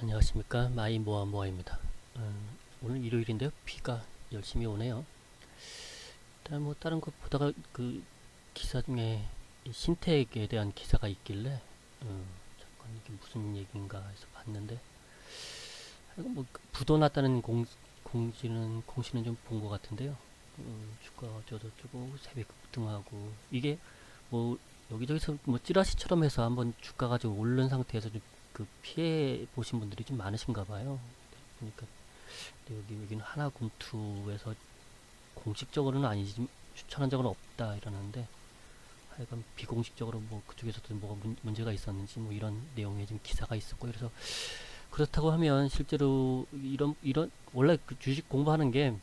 안녕하십니까, 마이 모아모아입니다. 오늘 일요일인데요. 비가 열심히 오네요. 일단 뭐 다른 거 보다가 그 기사 중에 이 신택에 대한 기사가 있길래 잠깐 이게 무슨 얘기인가 해서 봤는데, 뭐 부도 났다는 공시는 좀 본 것 같은데요. 주가 어쩌고저쩌고 세배 급등하고 이게 뭐 여기저기서 뭐 찌라시처럼 해서 한번 주가가 좀 오른 상태에서 좀 그 피해 보신 분들이 좀 많으신가 봐요. 보니까 여기는 하나금투에서 공식적으로는 아니지 추천한 적은 없다 이러는데, 하여간 비공식적으로 뭐 그쪽에서도 뭐가 문제가 있었는지 뭐 이런 내용의 좀 기사가 있었고, 그래서 그렇다고 하면 실제로 이런 원래 그 주식 공부하는 게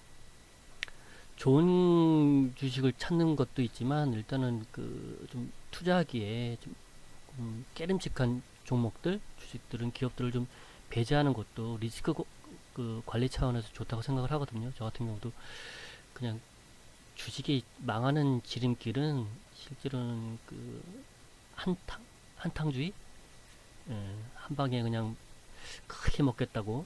좋은 주식을 찾는 것도 있지만, 일단은 그 좀 투자하기에 좀 깨름직한 종목들, 주식들은 기업들을 좀 배제하는 것도 리스크 그 관리 차원에서 좋다고 생각을 하거든요. 저 같은 경우도 그냥 주식이 망하는 지름길은 실제로는 그 한탕주의, 한 방에 그냥 크게 먹겠다고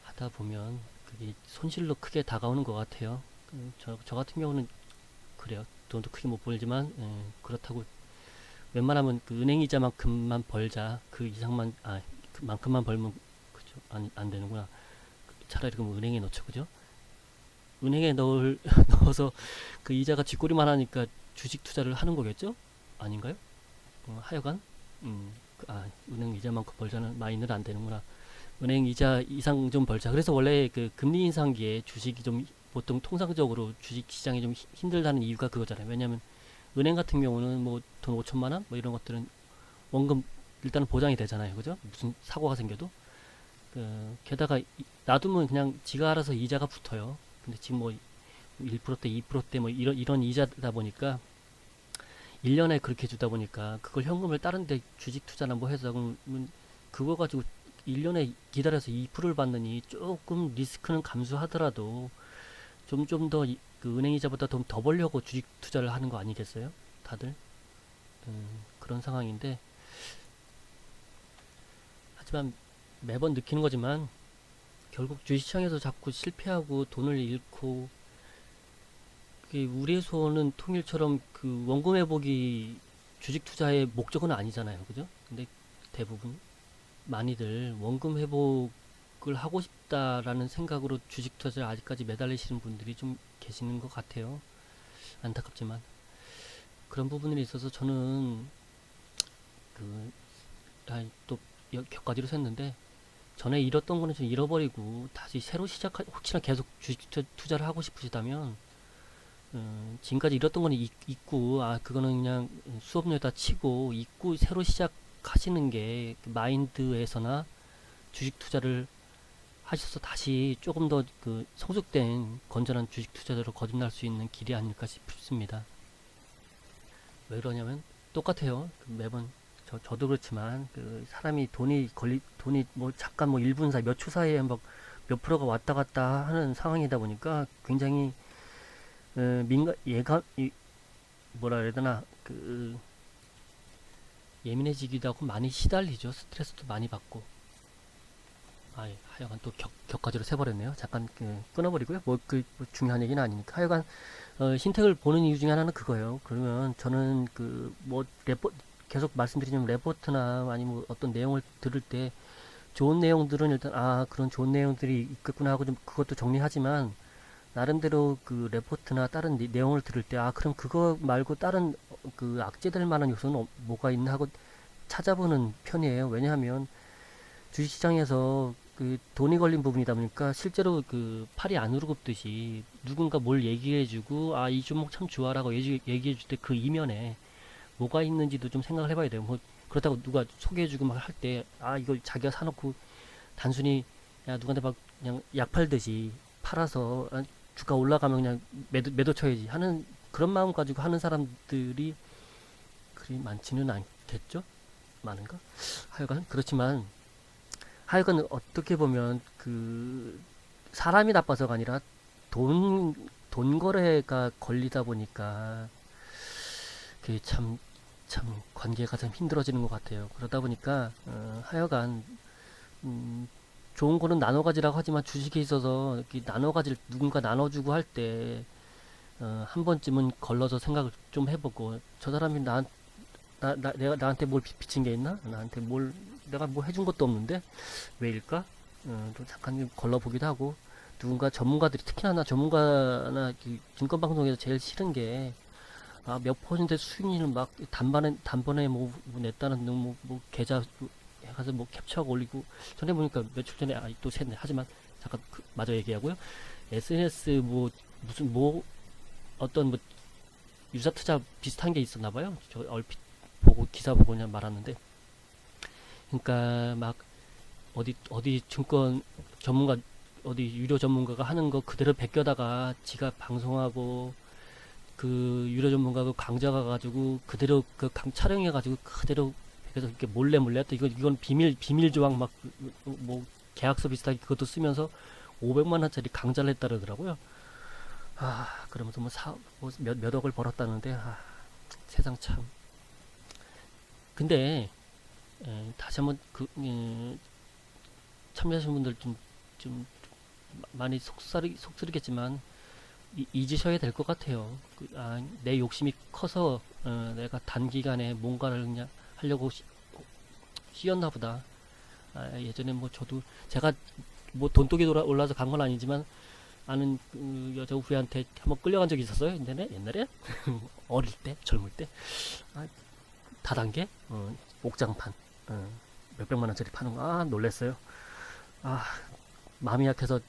하다 보면 그게 손실로 크게 다가오는 것 같아요. 저 같은 경우는 그래요. 돈도 크게 못 벌지만, 그렇다고 웬만하면 그 은행 이자만큼만 벌자, 그 이상만, 그만큼만 벌면 그죠, 안 되는구나. 차라리 그럼 은행에 넣죠, 그죠? 은행에 넣어서 그 이자가 쥐꼬리만 하니까 주식 투자를 하는 거겠죠? 아닌가요? 하여간, 은행 이자만큼 벌자는 마인드는 안 되는구나. 은행 이자 이상 좀 벌자. 그래서 원래 그 금리 인상기에 주식이 좀 보통 통상적으로 주식 시장이 좀 힘들다는 이유가 그거잖아요. 왜냐하면 은행 같은 경우는 뭐 돈 5천만 원 뭐 이런 것들은 원금 일단은 보장이 되잖아요. 그죠? 무슨 사고가 생겨도. 게다가 놔두면 그냥 지가 알아서 이자가 붙어요. 근데 지금 뭐 1%대, 2%대 뭐 이런 이자다 보니까 1년에 그렇게 주다 보니까 그걸 현금을 다른 데 주식 투자나 뭐 해서 그러면 그거 가지고 1년에 기다려서 2%를 받느니 조금 리스크는 감수하더라도 좀 더 그 은행 이자보다 좀 더 벌려고 주식 투자를 하는 거 아니겠어요? 다들? 그런 상황인데, 하지만 매번 느끼는 거지만 결국 주식시장에서 자꾸 실패하고 돈을 잃고, 그게 우리의 소원은 통일처럼 그 원금 회복이 주식 투자의 목적은 아니잖아요. 그죠? 근데 대부분 많이들 원금 회복을 하고 싶다라는 생각으로 주식 투자를 아직까지 매달리시는 분들이 좀 계시는 것 같아요. 안타깝지만 그런 부분에 있어서 저는 그 또 격가지로 샜는데, 전에 잃었던 거는 좀 잃어버리고 다시 새로 혹시나 계속 주식 투자를 하고 싶으시다면, 지금까지 잃었던 거는 잊고, 그거는 그냥 수업료에다 치고 잊고 새로 시작하시는 게 그 마인드에서나 주식 투자를 하셔서 다시 조금 더 그 성숙된 건전한 주식 투자자로 거듭날 수 있는 길이 아닐까 싶습니다. 왜 그러냐면 똑같아요. 매번 저도 그렇지만 그 사람이 돈이 뭐 잠깐 뭐 1분 사이 몇 초 사이에 막 몇 프로가 왔다 갔다 하는 상황이다 보니까 굉장히 민감 예감 뭐라 그래야 되나, 그 예민해지기도 하고 많이 시달리죠. 스트레스도 많이 받고. 하여간 또 격가지로 새버렸네요. 잠깐 끊어버리고요. 뭐 중요한 얘기는 아니니까. 하여간 신택을 보는 이유 중에 하나는 그거예요. 그러면 저는 그 뭐 계속 말씀드리자면 레포트나 아니면 뭐 어떤 내용을 들을 때 좋은 내용들은 일단 그런 좋은 내용들이 있겠구나 하고 좀 그것도 정리하지만, 나름대로 그 레포트나 다른 내용을 들을 때 그럼 그거 말고 다른 그 악재될 만한 요소는 뭐가 있나 하고 찾아보는 편이에요. 왜냐하면 주식시장에서 그 돈이 걸린 부분이다 보니까 실제로 그 팔이 안으로 굽듯이 누군가 뭘 얘기해주고 이 종목 참 좋아라고 얘기해줄 때 그 이면에 뭐가 있는지도 좀 생각을 해봐야 돼요. 뭐 그렇다고 누가 소개해주고 막 할 때 이거 자기가 사놓고 단순히 누구한테 막 그냥 약 팔듯이 팔아서 주가 올라가면 그냥 매도 쳐야지 하는 그런 마음 가지고 하는 사람들이 그리 많지는 않겠죠? 많은가? 하여간 어떻게 보면 그 사람이 나빠서가 아니라 돈 거래가 걸리다 보니까 그게 참 관계가 참 힘들어지는 것 같아요. 그러다 보니까 하여간 음, 좋은 거는 나눠 가지라고 하지만 주식에 있어서 이렇게 나눠 가지를 누군가 나눠주고 할 때, 한 번쯤은 걸러서 생각을 좀 해보고, 저 사람이 내가 나한테 뭘 빚진 게 있나? 나한테 내가 뭐 해준 것도 없는데? 왜일까? 또 잠깐 좀 걸러보기도 하고, 누군가 전문가들이, 특히나 나 전문가나 증권방송에서 제일 싫은 게, 몇 퍼센트 수익률을 막 단번에 뭐 냈다는 계좌 해가서 뭐 캡처하고 올리고, 전에 보니까 며칠 전에, 또 샜네. 하지만, 잠깐, 마저 얘기하고요. SNS 무슨 어떤 유사 투자 비슷한 게 있었나 봐요. 저 얼핏 기사 보고 그냥 말았는데. 그러니까 막 어디 증권 전문가 어디 유료 전문가가 하는 거 그대로 베껴다가 지가 방송하고 그 유료 전문가가 강좌가 가지고 그대로 촬영해 가지고 그대로 그래서 이렇게 몰래 또 이건 비밀 조항 막 뭐 계약서 비슷하게 그것도 쓰면서 500만 원짜리 강좌를 했다 그러더라고요. 그러면서 몇 억을 벌었다는데, 세상 참. 근데, 다시 한번 참여하신 분들 좀 많이 속쓰리겠지만, 잊으셔야 될 것 같아요. 내 욕심이 커서, 내가 단기간에 뭔가를 그냥 하려고 씌었나 보다. 예전에 제가 돈독이 올라서 간 건 아니지만, 아는 그 여자 후배한테 한번 끌려간 적이 있었어요. 옛날에 어릴 때, 젊을 때, 다단계, 옥장판, 몇백만 원짜리 파는 거, 놀랬어요. 아, 마음이 약해서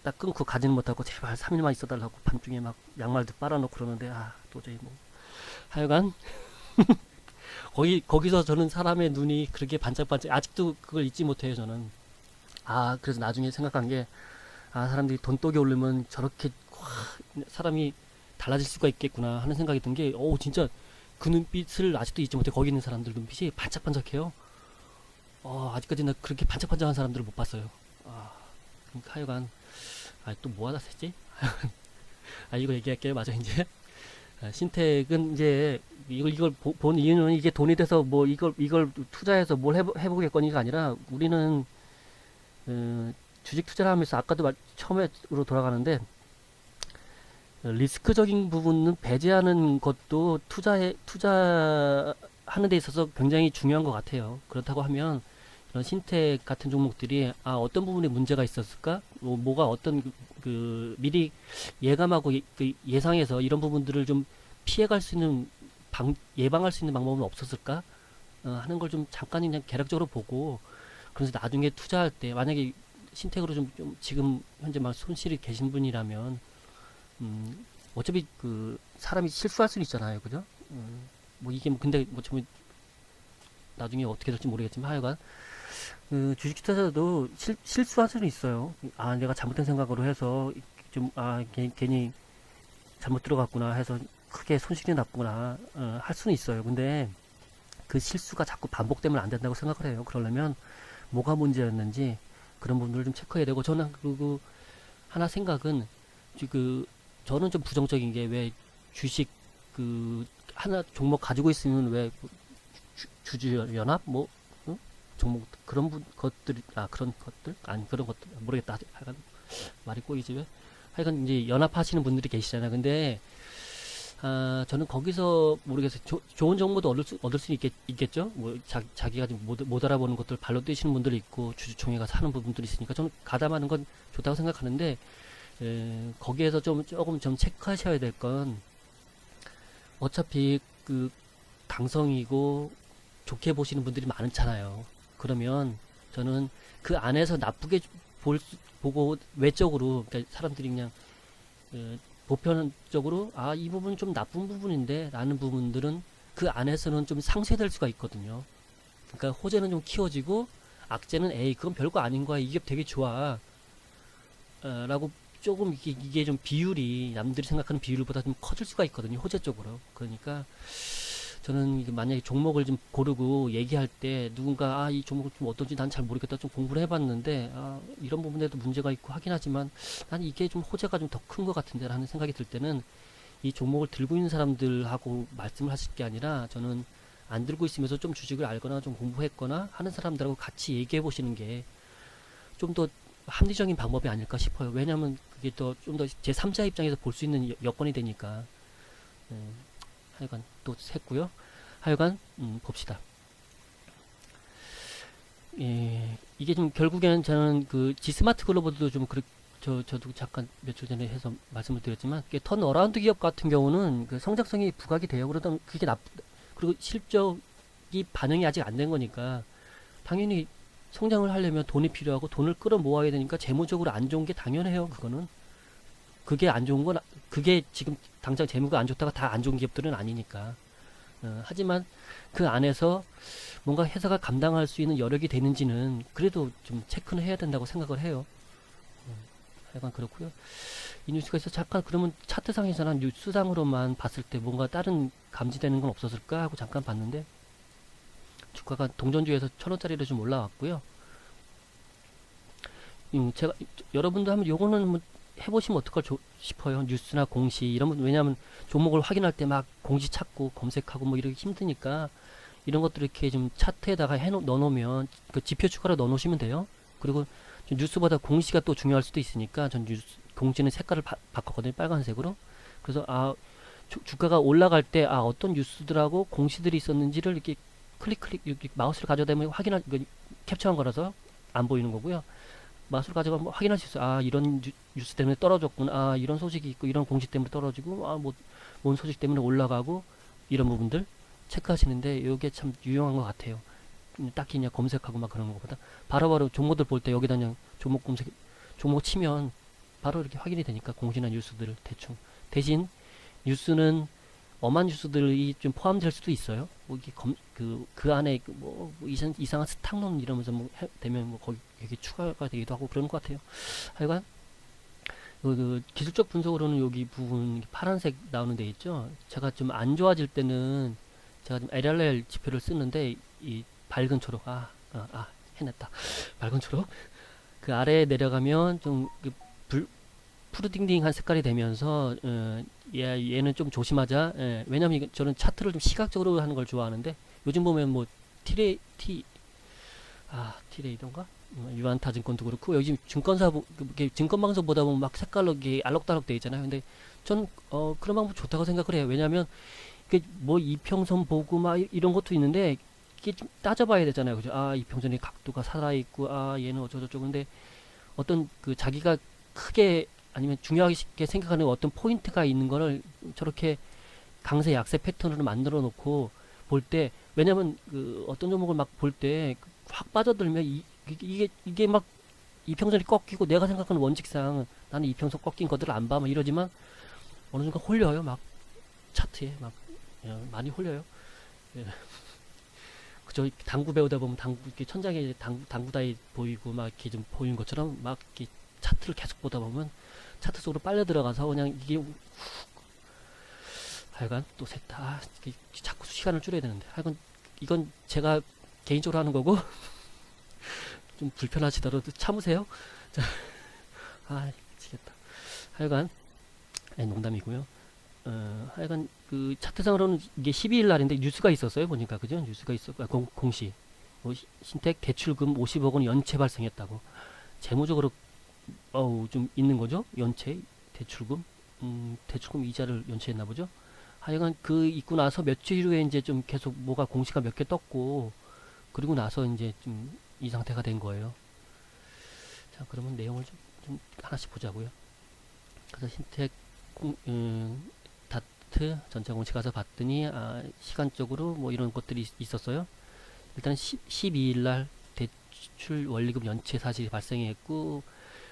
딱 끊고 가지는 못하고 제발 3일만 있어달라고 밤중에 막 양말도 빨아놓고 그러는데 도저히 하여간 거기서 저는 사람의 눈이 그렇게 반짝반짝 아직도 그걸 잊지 못해요. 저는 그래서 나중에 생각한 게 사람들이 돈독이 오르면 저렇게 사람이 달라질 수가 있겠구나 하는 생각이 든 게, 진짜 그 눈빛을 아직도 잊지 못해. 거기 있는 사람들 눈빛이 반짝반짝해요. 아직까지 나 그렇게 반짝반짝한 사람들을 못 봤어요. 그러니까 하여간, 또 뭐 하다 했지? 이거 얘기할게요. 맞아, 이제. 신택은 이제, 이걸 본 이유는 이게 돈이 돼서 이걸 투자해서 뭘 해보겠거니가 아니라, 우리는, 주식 투자를 하면서 아까도 처음으로 돌아가는데 리스크적인 부분은 배제하는 것도 투자하는 데 있어서 굉장히 중요한 것 같아요. 그렇다고 하면 이런 신택 같은 종목들이 어떤 부분에 문제가 있었을까? 뭐가 어떤 미리 예감하고 예상해서 이런 부분들을 좀 피해갈 수 있는 예방할 수 있는 방법은 없었을까? 하는 걸 좀 잠깐 그냥 개략적으로 보고 그래서 나중에 투자할 때 만약에 신택으로 좀 지금 현재 막 손실이 계신 분이라면 어차피 사람이 실수할 수는 있잖아요, 그죠? 이게 근데 좀 나중에 어떻게 될지 모르겠지만 하여간 주식 투자자도 실수할 수는 있어요. 내가 잘못된 생각으로 해서 괜히 잘못 들어갔구나 해서 크게 손실이 났구나 할 수는 있어요. 근데 그 실수가 자꾸 반복되면 안 된다고 생각을 해요. 그러려면 뭐가 문제였는지 그런 부분들을 좀 체크해야 되고 저는 그리고 하나 생각은 저는 좀 부정적인 게 왜 주식 하나 종목 가지고 있으면 왜 주주연합 응? 종목 것들 그런 것들 아니 그런 것들 모르겠다. 하여간 말이 꼬이지 왜 하여간 이제 연합하시는 분들이 계시잖아요. 근데 저는 거기서 모르겠어요. 좋은 정보도 얻을 수 있겠죠? 자기가 좀 못 알아보는 것들 발로 뛰시는 분들이 있고, 주주총회 가서 하는 부분들이 있으니까, 저는 가담하는 건 좋다고 생각하는데, 거기에서 조금 좀 체크하셔야 될 건, 어차피 강성이고, 좋게 보시는 분들이 많잖아요. 그러면, 저는 그 안에서 나쁘게 보고, 외적으로, 그러니까 사람들이 그냥, 보편적으로 이 부분은 좀 나쁜 부분인데 라는 부분들은 그 안에서는 좀 상쇄될 수가 있거든요. 그러니까 호재는 좀 키워지고 악재는 그건 별거 아닌 거야. 이게 되게 좋아. 라고 조금 이게 좀 비율이 남들이 생각하는 비율보다 좀 커질 수가 있거든요. 호재 쪽으로. 그러니까 저는 만약에 종목을 좀 고르고 얘기할 때 누군가 이 종목을 좀 어떤지 난 잘 모르겠다 좀 공부를 해봤는데 이런 부분에도 문제가 있고 하긴 하지만 난 이게 좀 호재가 좀 더 큰 것 같은데 라는 생각이 들 때는 이 종목을 들고 있는 사람들하고 말씀을 하실 게 아니라 저는 안 들고 있으면서 좀 주식을 알거나 좀 공부했거나 하는 사람들하고 같이 얘기해 보시는 게 좀 더 합리적인 방법이 아닐까 싶어요. 왜냐하면 그게 더 좀 더 제3자 입장에서 볼 수 있는 여건이 되니까. 하여간 또 샜고요. 하여간 봅시다. 예, 이게 좀 결국에는 저는 그 G스마트 글로벌도 좀 저도 잠깐 몇 주 전에 해서 말씀을 드렸지만 턴어라운드 기업 같은 경우는 그 성장성이 부각이 돼요. 그러다 그게 그리고 실적이 반영이 아직 안 된 거니까 당연히 성장을 하려면 돈이 필요하고 돈을 끌어 모아야 되니까 재무적으로 안 좋은 게 당연해요. 그거는 그게 안 좋은 건 그게 지금 당장 재무가 안 좋다가 다 안 좋은 기업들은 아니니까. 하지만 그 안에서 뭔가 회사가 감당할 수 있는 여력이 되는지는 그래도 좀 체크는 해야 된다고 생각을 해요. 약간 그렇고요. 이 뉴스가 있어 잠깐 그러면 차트상에서나 뉴스상으로만 봤을 때 뭔가 다른 감지되는 건 없었을까 하고 잠깐 봤는데 주가가 동전주에서 1,000원짜리로 좀 올라왔고요. 제가 여러분도 한번 요거는 뭐 해보시면 어떨까 싶어요. 뉴스나 공시 이런 분 왜냐하면 종목을 확인할 때 막 공시 찾고 검색하고 뭐 이러기 힘드니까 이런 것들 이렇게 좀 차트에다가 넣어놓으면 그 지표 추가로 넣어놓으시면 돼요. 그리고 뉴스보다 공시가 또 중요할 수도 있으니까 전 공시는 색깔을 바꿨거든요. 빨간색으로. 그래서 주가가 올라갈 때 어떤 뉴스들하고 공시들이 있었는지를 이렇게 이렇게 마우스를 가져다면 캡처한 거라서 안 보이는 거고요. 마우스를 가져가면 확인할 수 있어요. 이런 뉴스 때문에 떨어졌구나. 이런 소식이 있고 이런 공시 때문에 떨어지고 뭔 소식 때문에 올라가고 이런 부분들 체크하시는데 이게 참 유용한 것 같아요. 딱히 그냥 검색하고 막 그런 것보다 바로바로 종목들 볼 때 여기다 그냥 종목 치면 바로 이렇게 확인이 되니까 공시나 뉴스들을 대충 대신 뉴스는 엄한 뉴스들이 좀 포함될 수도 있어요. 뭐 이게 그 안에 뭐 이상한 스탁론 이러면서 되면 뭐 거기 여기 추가가 되기도 하고 그런 것 같아요. 하여간 그 기술적 분석으로는 여기 부분 파란색 나오는 데 있죠. 제가 좀 안 좋아질 때는 제가 좀 LRL 지표를 쓰는데 이 밝은 초록 해냈다. 밝은 초록 그 아래에 내려가면 좀 푸르딩딩한 색깔이 되면서 얘는 좀 조심하자. 왜냐면 저는 차트를 좀 시각적으로 하는 걸 좋아하는데 요즘 보면 뭐 티레이던가 유안타증권도 그렇고 요즘 증권사 증권방송 보다 보면 막 색깔로 이게 알록달록 돼 있잖아요. 근데 전 그런 방법 좋다고 생각을 해요. 왜냐면 뭐 이평선 보고 막 이런 것도 있는데 이게 좀 따져봐야 되잖아요. 그죠? 이평선의 각도가 살아있고 얘는 어쩌고저쩌고. 근데 어떤 그 자기가 크게 아니면 중요하게 생각하는 어떤 포인트가 있는 거를 저렇게 강세 약세 패턴으로 만들어 놓고 볼 때 왜냐면 그 어떤 종목을 막 볼 때 확 빠져들면 이게 막 이평선이 꺾이고 내가 생각하는 원칙상 나는 이평선 꺾인 것들을 안 봐 막 이러지만 어느 순간 홀려요. 막 차트에 막 많이 홀려요. 예. 그저 당구 배우다 보면 이렇게 천장에 당구다이 보이고 막 이렇게 좀 보이는 것처럼 막 이렇게 차트를 계속 보다 보면 차트 속으로 빨려 들어가서 그냥 이게 하여간 또 샜다. 자꾸 시간을 줄여야 되는데 하여간 이건 제가 개인적으로 하는 거고 좀 불편하시더라도 참으세요. 자, 미치겠다. 하여간 농담이고요. 하여간 그 차트상으로는 이게 12일 날인데 뉴스가 있었어요. 보니까 그죠? 뉴스가 있었고 공시 신택 대출금 50억 원 연체 발생했다고. 재무적으로 좀 있는 거죠. 연체 대출금 대출금 이자를 연체했나 보죠. 하여간 그 있고 나서 며칠 후에 이제 좀 계속 뭐가 공시가 몇 개 떴고 그리고 나서 이제 좀 이 상태가 된 거예요. 자, 그러면 내용을 좀 하나씩 보자고요. 그래서 신택 다트 전체 공시 가서 봤더니 시간적으로 뭐 이런 것들이 있었어요. 일단 12일 날 대출 원리금 연체 사실이 발생했고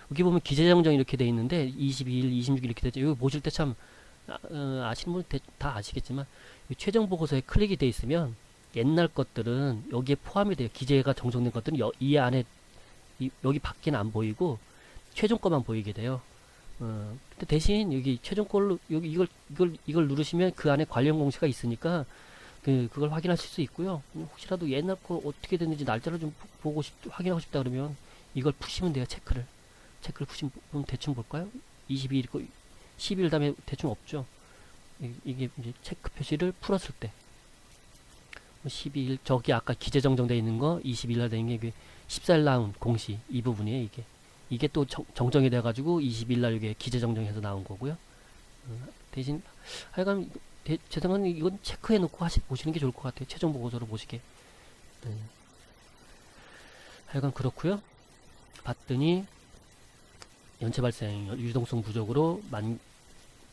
여기 보면 기재정정 이렇게 돼 있는데 22일, 26일 이렇게 되죠. 여기 보실 때 참 아시는 분 다 아시겠지만 최종 보고서에 클릭이 돼 있으면 옛날 것들은 여기에 포함이 돼요. 기재가 정정된 것들은 이 안에 여기 밖에는 안 보이고 최종 거만 보이게 돼요. 근데 대신 여기 최종 걸로 여기 이걸 누르시면 그 안에 관련 공시가 있으니까 그걸 확인하실 수 있고요. 혹시라도 옛날 거 어떻게 됐는지 날짜를 좀 확인하고 싶다 그러면 이걸 푸시면 돼요. 체크를 푸시면 대충 볼까요? 22일 거 12일 다음에 대충 없죠. 이게 이제 체크 표시를 풀었을 때 12일 저기 아까 기재 정정돼 있는 거 22일 날 되는 게 14일 나온 공시 이 부분이에요. 이게 또 정정이 돼가지고 20일 날 이게 기재 정정해서 나온 거고요. 대신 하여간 제 생각은 이건 체크해 놓고 보시는 게 좋을 것 같아요. 최종 보고서로 보시게. 하여간 그렇고요. 봤더니 연체 발생 유동성 부족으로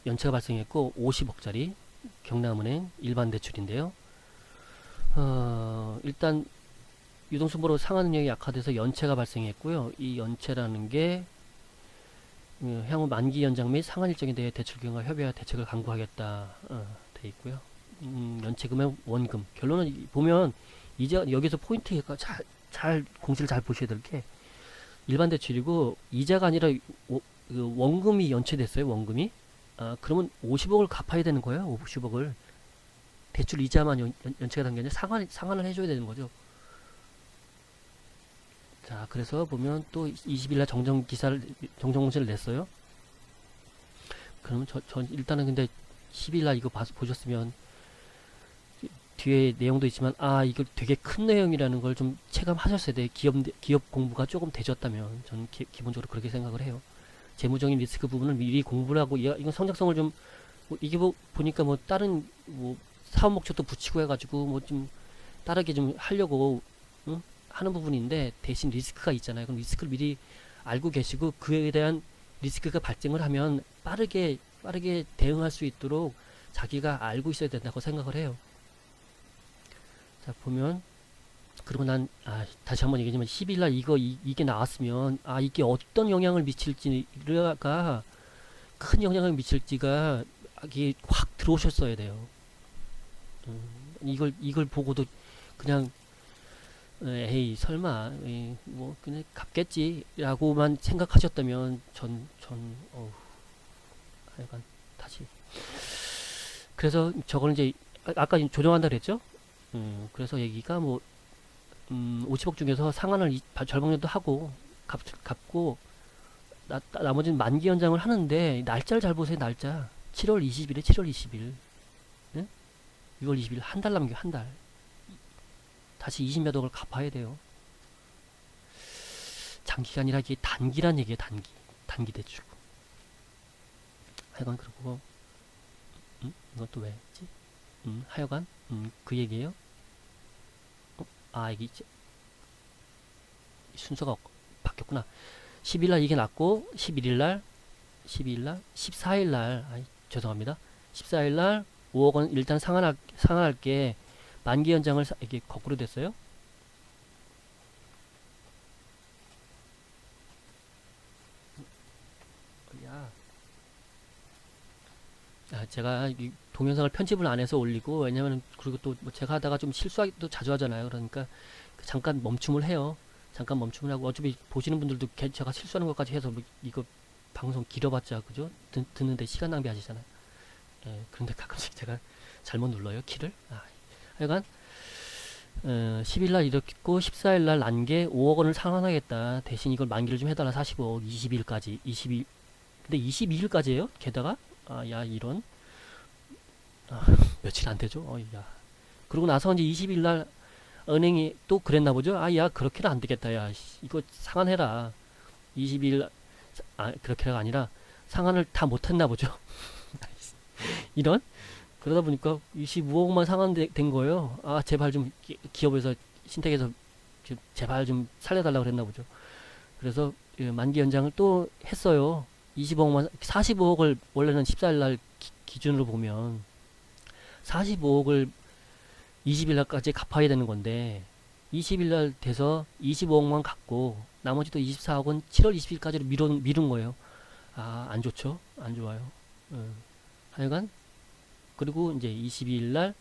연체가 발생했고 50억짜리 경남은행 일반 대출인데요. 일단 유동성보로 상환 능력이 약화돼서 연체가 발생했고요. 이 연체라는 게 향후 만기 연장 및 상환 일정에 대해 대출기관과 협의하여 대책을 강구하겠다 돼 있고요. 연체금의 원금 결론은 보면 이제 여기서 포인트가 잘 공시를 잘 보셔야 될 게 일반 대출이고 이자가 아니라 원금이 연체됐어요. 원금이 그러면 50억을 갚아야 되는 거예요. 50억을 대출 이자만 연체가 된 게 아니라 상환을 해줘야 되는 거죠. 자, 그래서 보면 또 20일날 정정공시를 냈어요. 그러면 전 일단은 근데 10일날 이거 보셨으면 뒤에 내용도 있지만 이거 되게 큰 내용이라는 걸 좀 체감하셨어야 돼요. 기업 공부가 조금 되셨다면 저는 기본적으로 그렇게 생각을 해요. 재무적인 리스크 부분을 미리 공부를 하고 이건 성장성을 좀 이게 보니까 다른 사업 목적도 붙이고 해가지고 좀 다르게 좀 하려고 하는 부분인데 대신 리스크가 있잖아요. 그럼 리스크를 미리 알고 계시고 그에 대한 리스크가 발생을 하면 빠르게 대응할 수 있도록 자기가 알고 있어야 된다고 생각을 해요. 자, 보면 그리고 난 다시 한번 얘기하지만 10일날 이게 나왔으면 이게 어떤 영향을 미칠지가 큰 영향을 미칠지가 이게 확 들어오셨어야 돼요. 이걸 보고도 그냥 에이 설마 그냥 갚겠지라고만 생각하셨다면 하여간 다시 그래서 저걸 이제 아까 조정한다 그랬죠. 그래서 얘기가 50억 중에서 상환을 절반 정도 하고 갚고 나머지는 만기 연장을 하는데 날짜를 잘 보세요. 날짜 7월 20일에 7월 20일 6월 20일 한 달 남겨 한 달 다시 20몇 억을 갚아야 돼요. 장기가 아니라 이게 단기란 얘기예요. 단기 대출. 하여간 그러고 이건 또 왜지? 하여간 그 얘기예요. 이게 순서가 바뀌었구나. 10일날 이게 났고 11일날 14일날 죄송합니다. 14일날 5억 원 일단 상환할게 만기 연장을 이게 거꾸로 됐어요. 제가 이 동영상을 편집을 안 해서 올리고 왜냐면 그리고 또 제가 하다가 좀 실수하기도 자주 하잖아요. 그러니까 잠깐 멈춤을 해요. 잠깐 멈춤을 하고 어차피 보시는 분들도 제가 실수하는 것까지 해서 이거 방송 길어봤자 그죠? 듣는데 시간 낭비하시잖아요. 그런데 가끔씩 제가 잘못 눌러요 키를. 하여간 10일날 이렇고 14일날 난 게 5억 원을 상환하겠다. 대신 이걸 만기를 좀 해달라. 45억 20일까지 22 근데 22일까지예요? 게다가 이런 며칠 안 되죠. 야. 그러고 나서 이제 20일날 은행이 또 그랬나 보죠. 야 그렇게는 안 되겠다. 야 이거 상환해라. 20일 그렇게가 아니라 상환을 다 못했나 보죠. 이런 그러다 보니까 25억만 상환된 거예요. 제발 좀 기업에서 신택에서 제발 좀 살려달라고 그랬나 보죠. 그래서 만기 연장을 또 했어요. 25억만 45억을 원래는 14일날 기준으로 보면 45억을 20일날까지 갚아야 되는 건데 20일날 돼서 25억만 갚고 나머지 또 24억은 7월 20일까지로 미룬 거예요. 안 좋죠? 안 좋아요. 하여간 그리고 이제 22일날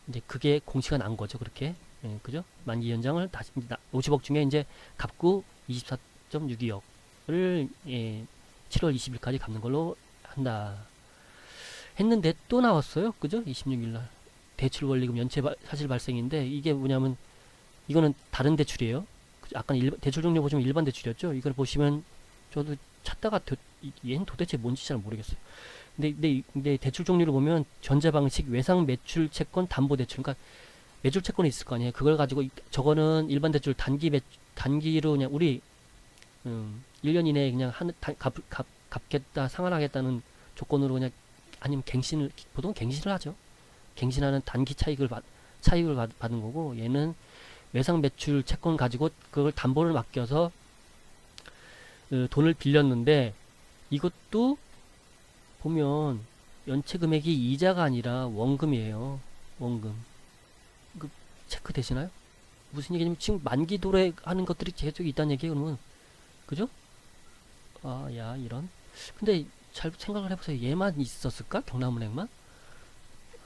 이제 그게 공시가 난 거죠. 그렇게 그죠? 만기 연장을 다시 50억 중에 이제 갚고 24.62억을 7월 20일까지 갚는 걸로 한다. 했는데 또 나왔어요. 그죠? 26일날 대출 원리금 연체 사실 발생인데 이게 뭐냐면 이거는 다른 대출이에요. 아까 대출 종류 보시면 일반 대출이었죠. 이걸 보시면 저도 찾다가 얘는 도대체 뭔지 잘 모르겠어요. 근데 대출 종류를 보면 전자방식 외상 매출 채권 담보 대출. 그러니까 매출 채권이 있을 거 아니에요. 그걸 가지고 저거는 일반 대출 단기로 그냥 우리 1년 이내에 그냥 갚겠다 상환하겠다는 조건으로 그냥 아니면 보통 갱신을 하죠. 갱신하는 단기 차익을 받은 거고, 얘는 외상 매출 채권 가지고 그걸 담보를 맡겨서 돈을 빌렸는데, 이것도 보면 연체 금액이 이자가 아니라 원금이에요. 원금. 그 체크 되시나요? 무슨 얘기냐면 지금 만기 도래하는 것들이 계속 있다는 얘기예요. 그러면 그죠? 아, 야, 이런. 근데 잘 생각을 해보세요. 얘만 있었을까? 경남은행만?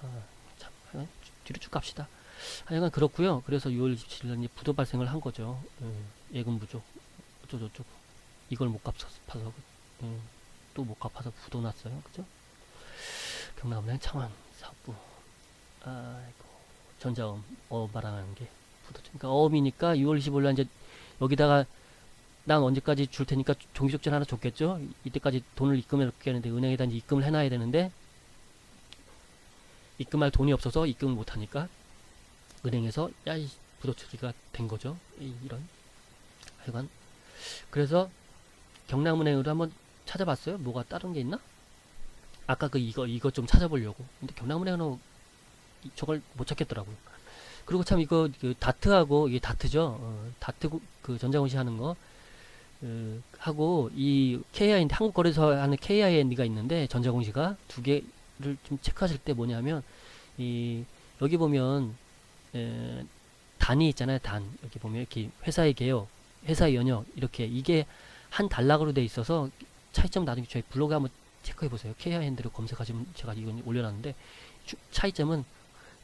아, 참, 뒤로 쭉 갑시다. 하여간 그렇고요. 그래서 6월 27일 날 부도 발생을 한 거죠. 예금 부족. 어쩌고저쩌고. 이걸 못 갚아서, 또 못 갚아서 부도 났어요. 그죠? 경남은행 창원 사업부. 아이고, 전자음, 말하는 게 부도. 그러니까 어음이니까 6월 25일 날 이제 여기다가 난 언제까지 줄 테니까 종이족질 하나 줬겠죠? 이때까지 돈을 입금해 놓겠는데 은행에다 이제 입금을 해놔야 되는데 입금할 돈이 없어서 입금을 못하니까 은행에서 야이 부도 처리가 된 거죠. 이런 하여간 그래서 경남은행으로 한번 찾아봤어요. 뭐가 다른 게 있나? 아까 이거 좀 찾아보려고. 근데 경남은행은 저걸 못 찾겠더라고요. 그리고 참 이거 다트하고 이게 다트죠. 다트 그 전자공시 하는 거 하고 이 KIND 한국거래소 하는 KIND가 있는데 전자공시가 두 개를 좀 체크하실 때 뭐냐면 이 여기 보면 단이 있잖아요. 단 여기 보면 이렇게 회사의 개요, 회사의 연역 이렇게 이게 한 단락으로 돼 있어서 차이점 나중에 저희 블로그에 한번 체크해 보세요. KIND를 검색하시면 제가 이건 올려놨는데 차이점은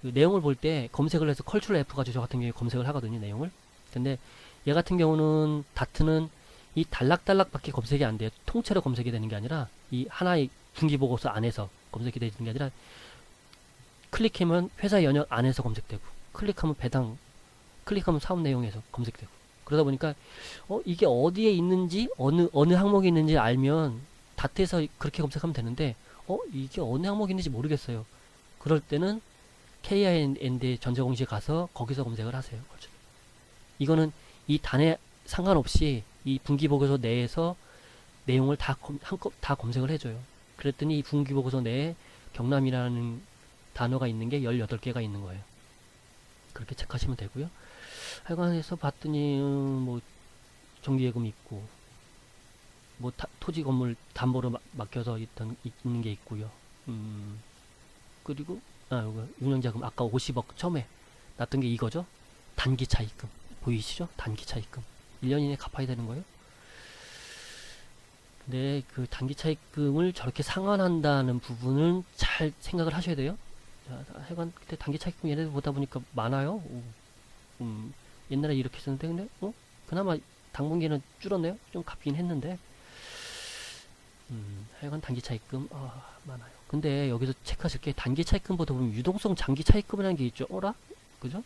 그 내용을 볼 때 검색을 해서 컨트롤 F 가지고 저 같은 경우에 검색을 하거든요. 내용을. 근데 얘 같은 경우는 다트는 이 단락단락밖에 검색이 안 돼요. 통째로 검색이 되는 게 아니라 이 하나의 분기보고서 안에서 검색이 되는 게 아니라 클릭하면 회사 연역 안에서 검색되고 클릭하면 배당, 클릭하면 사업 내용에서 검색되고 그러다 보니까 이게 어디에 있는지 어느 항목에 있는지 알면 다트에서 그렇게 검색하면 되는데 이게 어느 항목에 있는지 모르겠어요. 그럴 때는 KIND 전자공시에 가서 거기서 검색을 하세요. 이거는 이 단에 상관없이 이 분기보고서 내에서 내용을 다 검색을 해줘요. 그랬더니 이 분기보고서 내에 경남이라는 단어가 있는 게 18개가 있는 거예요. 그렇게 체크하시면 되고요. 하여간 해서 봤더니 뭐 정기예금 있고 뭐 토지 건물 담보로 맡겨서 있는 게 있고요. 그리고 이거 운영자금 아까 50억 처음에 났던 게 이거죠. 단기 차입금 보이시죠? 단기 차입금 1년 이내에 갚아야 되는 거예요. 근데 그 단기 차입금을 저렇게 상환한다는 부분은 잘 생각을 하셔야 돼요. 자, 하여간 그때 단기 차입금 얘네들 보다 보니까 많아요. 옛날에 이렇게 썼는데 근데 그나마 당분기는 줄었네요. 좀 갚긴 했는데 하여간 단기 차입금 많아요. 근데 여기서 체크하실 게 단기 차입금보다 보면 유동성 장기 차입금이라는 게 있죠. 그죠?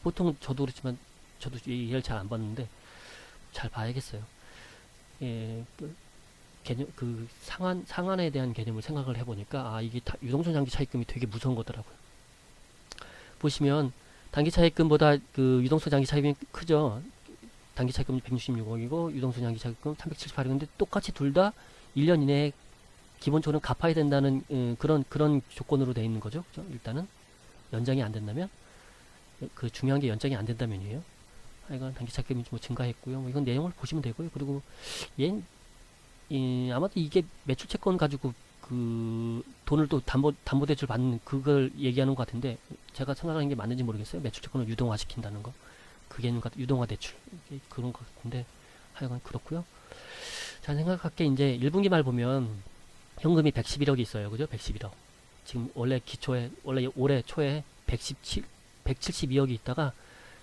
보통 저도 그렇지만 저도 이해를 잘 안 봤는데 잘 봐야겠어요. 예, 개념 상한에 대한 개념을 생각을 해보니까 이게 유동성 장기 차입금이 되게 무서운 거더라고요. 보시면 단기 차입금보다 그 유동성 장기 차입금이 크죠. 단기 차입금 166억이고 유동성 장기 차입금 378억인데 똑같이 둘 다 1년 이내에 기본적으로 갚아야 된다는 그런 조건으로 돼 있는 거죠. 그죠? 일단은 연장이 안 된다면 그 중요한 게 연장이 안 된다면이에요. 하여간 단기 차입금이 뭐 증가했고요. 뭐 이건 내용을 보시면 되고요. 그리고 아마도 이게 매출 채권 가지고 그 돈을 또 담보대출 받는 그걸 얘기하는 것 같은데 제가 생각하는 게 맞는지 모르겠어요. 매출 채권을 유동화 시킨다는 거. 그게 유동화 대출 그런 것 같은데 하여간 그렇고요. 잘 생각할게 이제 1분기 말 보면 현금이 111억이 있어요. 그죠? 111억. 지금 원래 올해 초에 172억이 있다가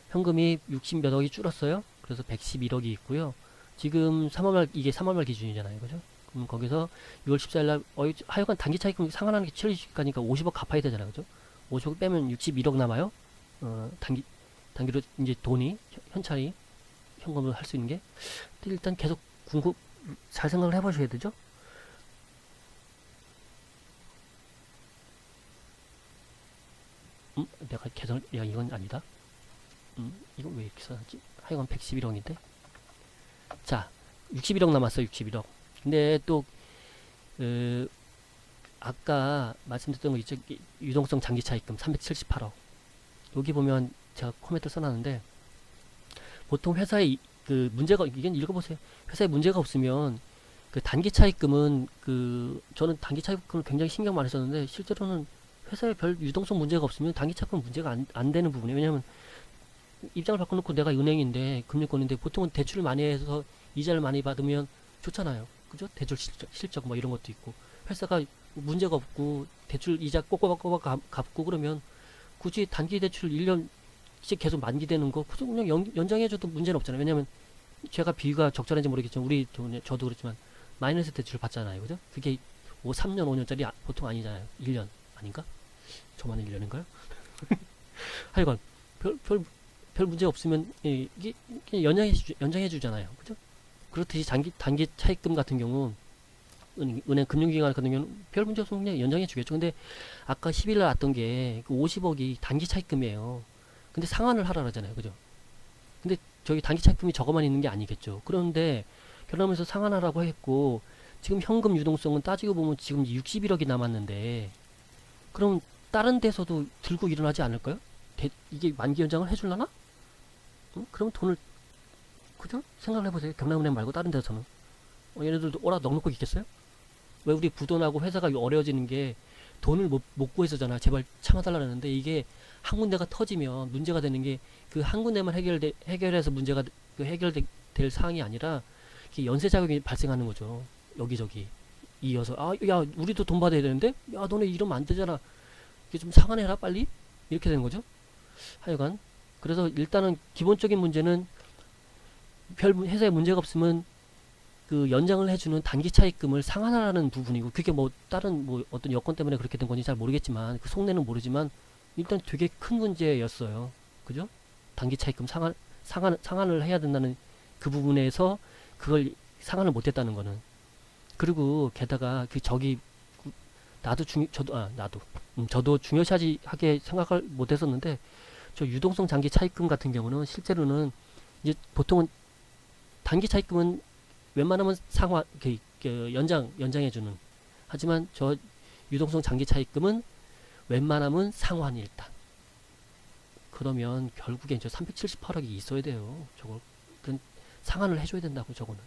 현금이 60 몇 억이 줄었어요. 그래서 111억이 있고요. 지금 이게 3월 말 기준이잖아요. 그죠? 그럼 거기서 6월 14일 날 하여간 단기 차익금 상환하는 게 7일까지니까 50억 갚아야 되잖아요. 그죠? 50억 빼면 61억 남아요. 단기로 이제 돈이 현찰이 현금으로 할 수 있는 게. 근데 일단 계속 잘 생각을 해보셔야 되죠. 내가 계산, 야, 이건 아니다. 이거 왜 이렇게 써놨지? 하여간 111억인데? 자, 61억 남았어요, 61억. 근데 또, 아까 말씀드렸던 거 있죠? 유동성 장기 차입금 378억. 여기 보면 제가 코멘트 써놨는데, 보통 회사에 그 문제가, 이건 읽어보세요. 회사에 문제가 없으면, 그 단기 차입금은, 저는 단기 차입금을 굉장히 신경 많이 썼는데, 실제로는 회사에 별 유동성 문제가 없으면 단기 차입금 문제가 안 되는 부분이에요. 왜냐면, 입장을 바꿔놓고 내가 은행인데, 금융권인데, 보통은 대출을 많이 해서 이자를 많이 받으면 좋잖아요. 그죠? 대출 실적 뭐 이런 것도 있고. 회사가 문제가 없고, 대출 이자 꼬박꼬박 갚고 그러면, 굳이 단기 대출 1년씩 계속 만기되는 거, 그냥 연장해줘도 문제는 없잖아요. 왜냐면, 제가 비유가 적절한지 모르겠지만, 저도 그렇지만, 마이너스 대출 받잖아요. 그죠? 그게 뭐 3년, 5년짜리 보통 아니잖아요. 1년 아닌가? 저만의 1년인가요? 하여간, 별 문제 없으면, 이게 그냥 연장해 주잖아요. 그죠? 그렇듯이 단기 차입금 같은 경우, 은행 금융기관 같은 경우는 별 문제 없으면 그냥 연장해 주겠죠. 근데 아까 10일 날 왔던 게 50억이 단기 차입금이에요. 근데 상환을 하라 그러잖아요. 그죠? 근데 저기 단기 차입금이 저거만 있는 게 아니겠죠. 그런데 결혼하면서 상환하라고 했고, 지금 현금 유동성은 따지고 보면 지금 61억이 남았는데, 그럼 다른 데서도 들고 일어나지 않을까요? 이게 만기 연장을 해줄라나? 그럼 돈을, 그죠? 생각을 해보세요. 경남은행 말고 다른 데서는. 얘네들도 오라 넉넉히 있겠어요? 왜 우리 부도나고 회사가 어려워지는 게 돈을 못 구해서잖아. 제발 참아달라는데, 이게 한 군데가 터지면 문제가 되는 게 그 한 군데만 해결해서 문제가 해결될 사항이 아니라 연쇄 작용이 발생하는 거죠. 여기저기 이어서, 야, 우리도 돈 받아야 되는데, 야, 너네 이러면 안 되잖아. 이게 좀 상환해라 빨리, 이렇게 되는 거죠. 하여간 그래서 일단은 기본적인 문제는 회사에 문제가 없으면 그 연장을 해주는 단기 차입금을 상환하라는 부분이고, 그게 뭐 다른 뭐 어떤 여건 때문에 그렇게 된 건지 잘 모르겠지만, 그 속내는 모르지만 일단 되게 큰 문제였어요. 그죠? 단기 차입금 상환을 해야 된다는 그 부분에서 그걸 상환을 못했다는 거는. 그리고 게다가 저도 중요시하게 생각을 못했었는데, 저 유동성 장기 차입금 같은 경우는 실제로는 이제 보통은 단기 차입금은 웬만하면 연장해주는. 하지만 저 유동성 장기 차입금은 웬만하면 상환이 일단. 그러면 결국엔 저 378억이 있어야 돼요. 저걸. 그건 상환을 해줘야 된다고, 저거는.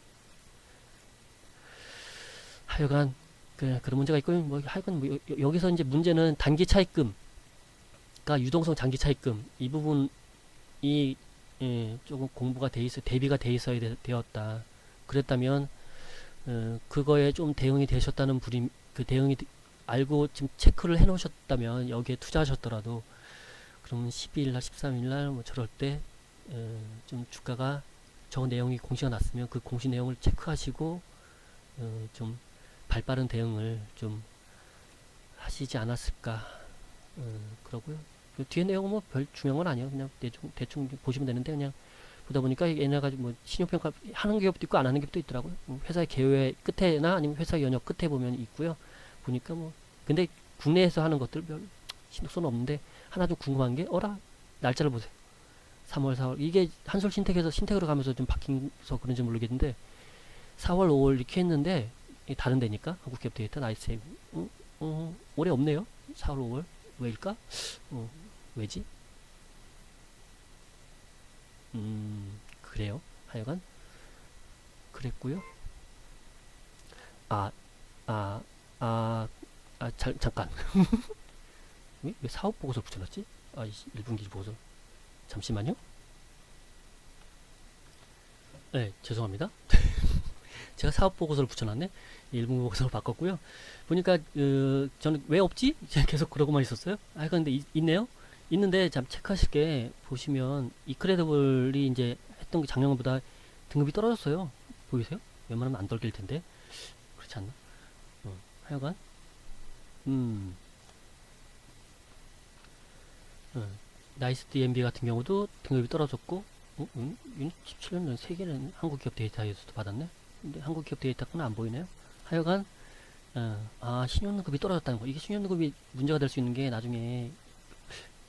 하여간, 그런 문제가 있고, 뭐, 하여간, 뭐, 여기서 이제 문제는 단기 차입금, 그러니까 유동성 장기 차입금, 이 부분이, 조금 공부가 대비가 돼 있어야 되었다. 그랬다면, 그거에 좀 대응이 되셨다는 분이, 그 대응이 알고 지금 체크를 해 놓으셨다면, 여기에 투자하셨더라도, 그러면 12일날, 13일날, 뭐 저럴 때, 좀 주가가 저 내용이 공시가 났으면 그 공시 내용을 체크하시고, 좀 발빠른 대응을 좀 하시지 않았을까. 그러고요. 그 뒤에 내용은 뭐 별 중요한 건 아니에요. 그냥 대충 보시면 되는데, 그냥 보다 보니까 얘네가 뭐 신용평가 하는 기업도 있고 안 하는 기업도 있더라고요. 회사의 개회 끝에나 아니면 회사 연역 끝에 보면 있고요. 보니까 뭐, 근데 국내에서 하는 것들 별 신속성은 없는데, 하나 좀 궁금한 게, 날짜를 보세요. 3월, 4월. 이게 한솔신텍에서 신텍으로 가면서 좀 바뀌어서 그런지 모르겠는데, 4월, 5월 이렇게 했는데, 다른 데니까, 한국기업 데이터, 나이스세이브. 올해 없네요. 4월, 5월. 왜일까? 왜지? 그래요. 하여간, 그랬고요. 잠깐. 왜 사업 보고서를 붙여놨지? 1분기 보고서. 잠시만요. 네, 죄송합니다. 제가 사업 보고서를 붙여놨네. 1분기 보고서를 바꿨고요. 보니까 저는 왜 없지? 계속 그러고만 있었어요. 근데 있네요. 있는데 잠 체크하실 게, 보시면 이크레더블이 이제 했던 게 작년보다 등급이 떨어졌어요. 보이세요? 웬만하면 안 떨길 텐데. 그렇지 않나? 하여간 나이스 DMB 같은 경우도 등급이 떨어졌고, 17년 3개는 한국기업 데이터에서도 받았네. 근데 한국기업 데이터는 안 보이네요. 하여간, 신용등급이 떨어졌다는 거. 이게 신용등급이 문제가 될 수 있는 게, 나중에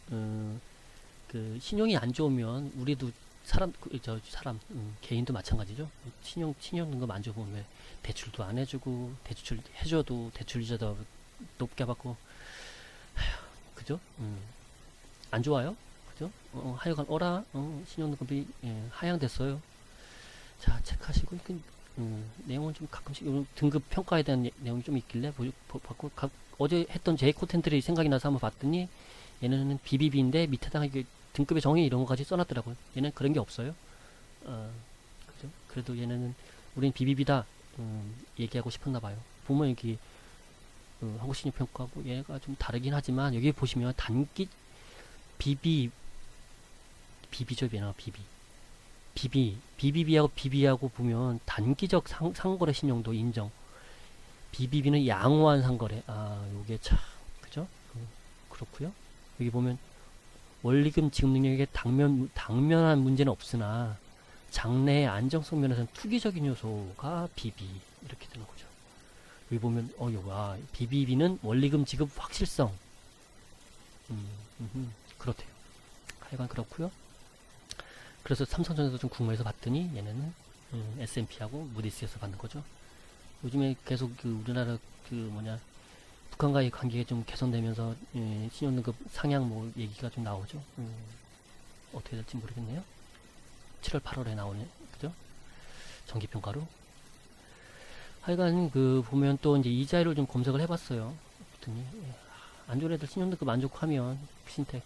그 신용이 안 좋으면 우리도 사람 사람 개인도 마찬가지죠. 신용 등급 안 좋으면 왜 대출도 안 해주고 대출 해줘도 대출 이자도 높게 받고 그죠? 안 좋아요. 그죠? 하여간 신용등급이 하향됐어요. 자 체크하시고 내용은 좀 가끔씩 등급 평가에 대한 내용이 좀 있길래 봤고 어제 했던 제이코텐들이 생각이 나서 한번 봤더니 얘네는 BBB인데 밑에다가 이게 등급의 정의 이런 거까지 써놨더라고요. 얘는 그런 게 없어요. 그죠? 그래도 얘네는 우린 BBB다 얘기하고 싶었나 봐요. 보면 여기 한국신용평가고 얘가 좀 다르긴 하지만 여기 보시면 단기 BB죠, 얘나 BBB하고 BB하고 보면 단기적 상거래 신용도 인정. BBB는 양호한 상거래. 요게 참 그죠? 그렇고요. 여기 보면 원리금 지급 능력에 당면한 문제는 없으나 장래의 안정성 면에서는 투기적인 요소가 BB 이렇게 되는 거죠. 여기 보면 BBB는 원리금 지급 확실성. 그렇대요. 하여간 그렇고요. 그래서 삼성전자도 좀 궁금해서 봤더니 얘네는 S&P하고 무디스에서 받는 거죠. 요즘에 계속 우리나라 북한과의 관계가 좀 개선되면서 신용등급 상향 얘기가 좀 나오죠. 어떻게 될지 모르겠네요. 7월 8월에 나오네. 그죠? 정기평가로. 하여간 보면 또 이제 이자율을 좀 검색을 해봤어요. 그랬더니 안 좋은 애들 신용등급 안 좋고 하면 신택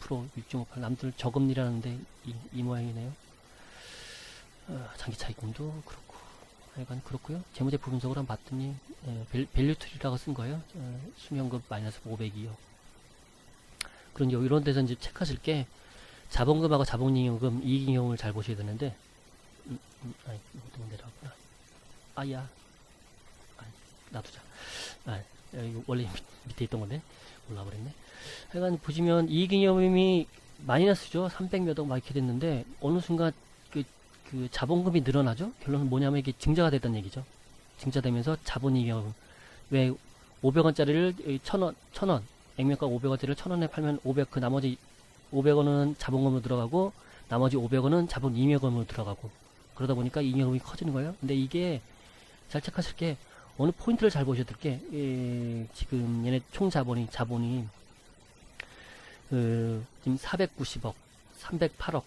6%, 6.58 남들 저금리라는데 이 모양이네요. 장기차익금도 그렇고 하여간 그렇고요. 재무제표 분석을 한번 봤더니 밸류툴이라고 쓴 거예요. 수명급 마이너스 502억. 그런 이런 데서 이제 체크하실 게 자본금하고 자본잉여금 이익잉여금을 잘 보셔야 되는데 이것도 내려왔구나. 놔두자. 원래 밑에 있던 건데 올라버렸네. 하여간 보시면 이익잉여금이 마이너스죠. 300몇억 막 이렇게 됐는데 어느 순간 그 자본금이 늘어나죠. 결론은 뭐냐면 이게 증자가 됐다는 얘기죠. 증자되면서 자본잉여금 왜 500원짜리를 1000원 액면가 500원짜리를 1000원에 팔면 500 나머지 500원은 자본금으로 들어가고 나머지 500원은 자본잉여금으로 들어가고 그러다 보니까 잉여금이 커지는 거예요. 근데 이게 잘 체크하실 게 어느 포인트를 잘 보셔야 될 게 지금 얘네 총 자본이 지금 490억, 308억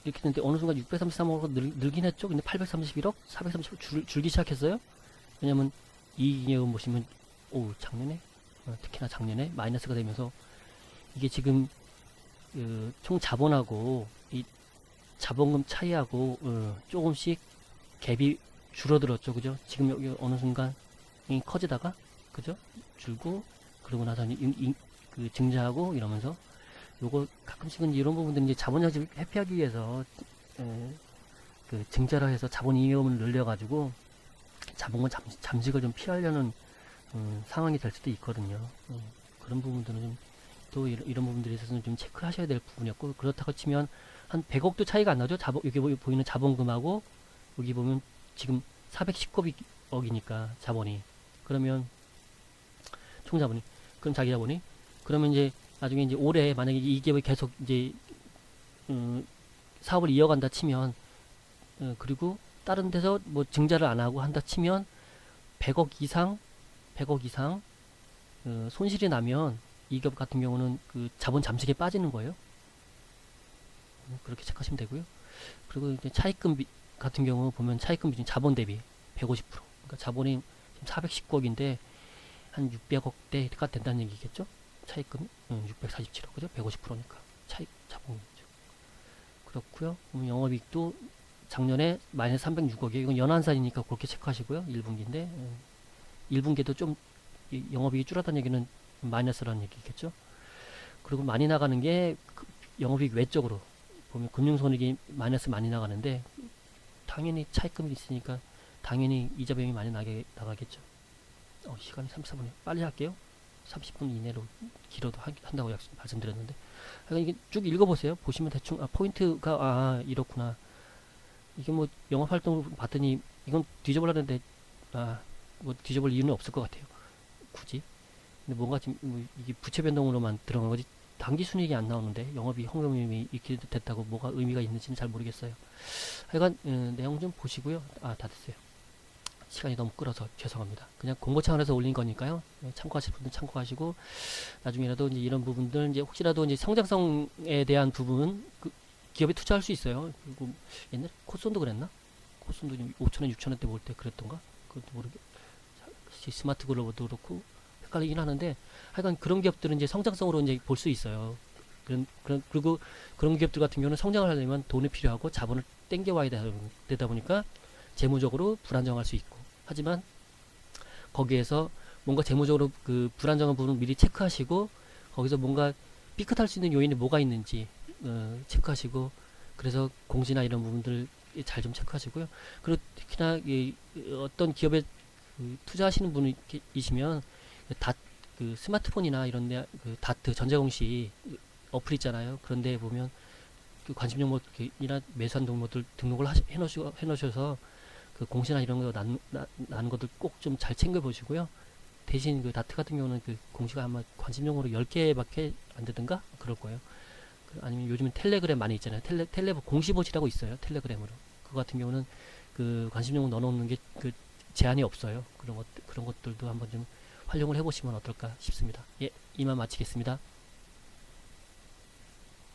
이렇게 됐는데 어느 순간 633억으로 늘긴 했죠. 근데 831억, 430억 줄기 시작했어요. 왜냐면 이익잉여금 보시면 작년에 특히나 작년에 마이너스가 되면서 이게 지금 총 자본하고 이 자본금 차이하고 조금씩 갭이 줄어들었죠. 그죠? 지금 여기 어느 순간 커지다가 그죠? 줄고 그러고 나서 증자하고 이러면서 요거 가끔씩은 이런 부분들은 이제 자본량을 회피하기 위해서 증자를 해서 자본잉여금을 늘려가지고 자본금 잠식을 좀 피하려는 상황이 될 수도 있거든요. 그런 부분들은 좀 또 이런 부분들에 있어서는 좀 체크하셔야 될 부분이었고 그렇다고 치면 한 100억도 차이가 안 나죠. 여기 보이는 자본금하고 여기 보면 지금 419억이니까 자본이 그러면 총 자본이 그럼 자기 자본이 그러면 이제 나중에 이제 올해 만약에 이 기업이 계속 이제 사업을 이어간다 치면 그리고 다른 데서 뭐 증자를 안 하고 한다 치면 100억 이상 손실이 나면 이 기업 같은 경우는 자본 잠식에 빠지는 거예요. 그렇게 체크하시면 되고요. 그리고 이제 차입금 같은 경우 보면 차입금 비중 자본 대비 150%. 그러니까 자본이 지금 419억인데 한 600억대가 된다는 얘기겠죠? 차입금이 647억 그죠? 150%니까 자본이죠. 그렇고요. 그럼 영업이익도 작년에 마이너스 306억이에요. 이건 연한산이니까 그렇게 체크하시고요. 1분기인데 1분기에도 좀 영업이익이 줄었다는 얘기는 마이너스라는 얘기겠죠. 그리고 많이 나가는 게 영업이익 외적으로 보면 금융손익이 마이너스 많이 나가는데 당연히 차입금이 있으니까 당연히 이자 비용이 많이 나가겠죠. 시간이 34분에 빨리 할게요. 30분 이내로 길어도 한다고 말씀드렸는데 이게 쭉 읽어보세요. 보시면 대충 포인트가 이렇구나. 이게 뭐 영업활동을 봤더니 이건 뒤져보려는데 뭐 뒤져볼 이유는 없을 것 같아요. 굳이. 근데 뭔가 지금 이게 부채 변동으로만 들어간 거지 당기 순이익이 안 나오는데 영업이 현금이익이 이렇게 됐다고 뭐가 의미가 있는지는 잘 모르겠어요. 하여간 내용 좀 보시고요. 아, 다 됐어요. 시간이 너무 끌어서 죄송합니다. 그냥 공고 차원에서 올린 거니까요. 참고하실 분들 참고하시고 나중에라도 이제 이런 부분들 이제 혹시라도 이제 성장성에 대한 부분 그 기업에 투자할 수 있어요. 그리고 옛날에 코스온도 그랬나? 코스온도 5천원, 6천원대 볼 때 그랬던가? 그것도 모르겠. 스마트 글로벌도 그렇고 헷갈리긴 하는데 하여간 그런 기업들은 이제 성장성으로 이제 볼 수 있어요. 그리고 그런 기업들 같은 경우는 성장을 하려면 돈이 필요하고 자본을 땡겨와야 되다 보니까 재무적으로 불안정할 수 있고 하지만 거기에서 뭔가 재무적으로 그 불안정한 부분을 미리 체크하시고 거기서 뭔가 삐끗할 수 있는 요인이 뭐가 있는지 체크하시고 그래서 공시나 이런 부분들 잘 좀 체크하시고요. 그리고 특히나 어떤 기업에 투자하시는 분이시면 그 스마트폰이나 이런 그 다트 전자공시 어플 있잖아요. 그런데 보면 그 관심 종목이나 매수한 종목들 등록을 해놓으셔서 그 공시나 이런 거 나는 것들 꼭 좀 잘 챙겨 보시고요. 대신 그 다트 같은 경우는 그 공시가 아마 관심 종목으로 10개밖에 안 되던가 그럴 거예요. 아니면 요즘은 텔레그램 많이 있잖아요. 텔레 공시보시라고 있어요. 텔레그램으로. 그거 같은 경우는 그 관심 종목 넣어놓는 게 그 제한이 없어요. 그런 것들도 한번 좀 활용을 해보시면 어떨까 싶습니다. 예, 이만 마치겠습니다.